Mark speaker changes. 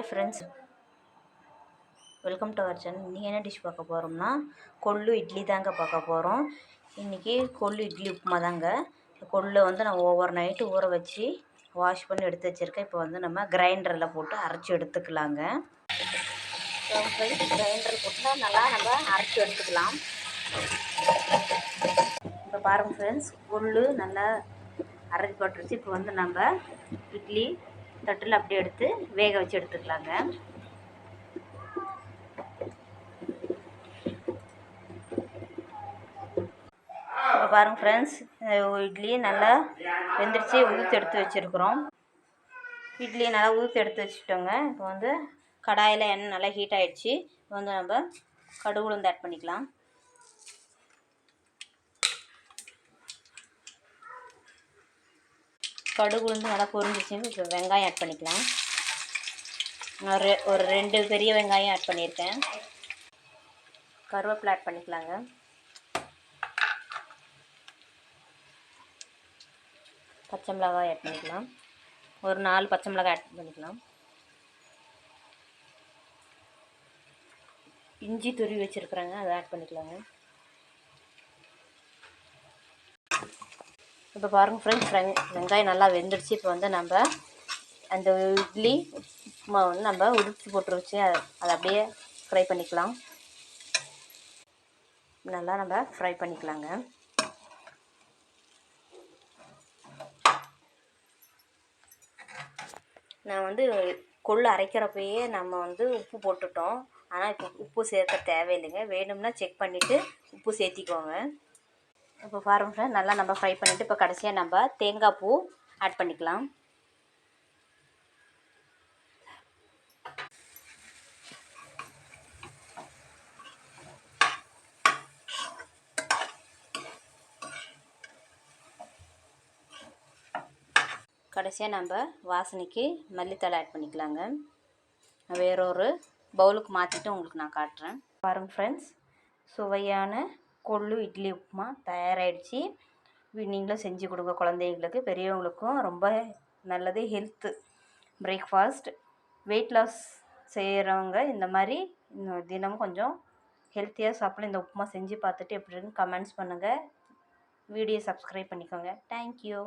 Speaker 1: Hi friends, welcome to our channel. இன்றைக்கி என்ன dish பார்க்க போகிறோம்னா கொள்ளு இட்லி தாங்க பார்க்க போகிறோம். இன்றைக்கி கொள்ளு இட்லி உப்புமா தாங்க. கொள்ளை நான் ஓவர் நைட்டு ஊற வச்சு வாஷ் பண்ணி எடுத்து வச்சுருக்கேன். இப்போ நம்ம கிரைண்டரில் போட்டு அரைச்சி எடுத்துக்கலாங்க. கிரைண்டர் போட்டு நல்லா அரைச்சி எடுத்துக்கலாம். இப்போ பாருங்கள் ஃப்ரெண்ட்ஸ், கொள்ளு நல்லா அரைச்சி போட்டுருச்சு. இப்போ நம்ம இட்லி தட்டில் அப்படியே எடுத்து வேக வச்சு எடுத்துக்கலாங்க. இப்போ பாருங்கள் ஃப்ரெண்ட்ஸ், இட்லி நல்லா வெந்துருச்சு, உதுத்து எடுத்து வச்சுருக்குறோம். இட்லியை நல்லா உதுத்து எடுத்து வச்சுட்டோங்க. இப்போ கடாயில் எண்ணெய் நல்லா ஹீட் ஆகிடுச்சு. இப்போ நம்ம கடுகு உளுந்து ஆட் பண்ணிக்கலாம். கடுகு உளுந்து நல்லா பொரிஞ்சிச்சுன்னு இப்போ வெங்காயம் ஆட் பண்ணிக்கலாம். ஒரு 2 பெரிய வெங்காயம் ஆட் பண்ணியிருக்கேன். கருவேப்பிலை ஆட் பண்ணிக்கலாங்க. பச்சை மிளகாய் ஆட் பண்ணிக்கலாம். ஒரு 4 பச்சை மிளகாய் ஆட் பண்ணிக்கலாம். இஞ்சி துருவி வச்சுருக்குறேங்க, அதை ஆட் பண்ணிக்கலாங்க. இப்போ பாருங்கள் ஃப்ரெண்ட்ஸ், வெங்காயம் நல்லா வெந்துடுச்சு. இப்போ நம்ம அந்த இட்லி உப்புமா நம்ம உதிர்ச்சி போட்டு வச்சு அதை அப்படியே ஃப்ரை பண்ணிக்கலாம். நல்லா நம்ம ஃப்ரை பண்ணிக்கலாங்க. நான் கொள்ளு அரைக்கிறப்பயே நம்ம உப்பு போட்டுட்டோம். ஆனால் இப்போ உப்பு சேர்க்க தேவையில்லைங்க. வேணும்னா செக் பண்ணிவிட்டு உப்பு சேர்த்திக்கோங்க. இப்போ பாருங்க, நல்லா நம்ம ஃப்ரை பண்ணிவிட்டு இப்போ கடைசியாக நம்ம தேங்காய் பூ ஆட் பண்ணிக்கலாம். கடைசியாக நம்ம வாசனைக்கு மல்லித்தலை ஆட் பண்ணிக்கலாங்க. வேறொரு பவுலுக்கு மாற்றிட்டு உங்களுக்கு நான் காட்டுறேன். பாருங்கள் ஃப்ரெண்ட்ஸ், சுவையான கொள்ளு இட்லி உப்புமா தயாராகிடுச்சு. நீங்களும் செஞ்சு கொடுங்க குழந்தைங்களுக்கு, பெரியவங்களுக்கும் ரொம்ப நல்லது. Health breakfast. வெயிட் லாஸ் செய்கிறவங்க இந்த மாதிரி தினமும் கொஞ்சம் ஹெல்த்தியாக சாப்பிட இந்த உப்புமா செஞ்சு பார்த்துட்டு எப்படின்னு கமெண்ட்ஸ் பண்ணுங்கள். வீடியோ சப்ஸ்கிரைப் பண்ணிக்கோங்க. தேங்க்யூ.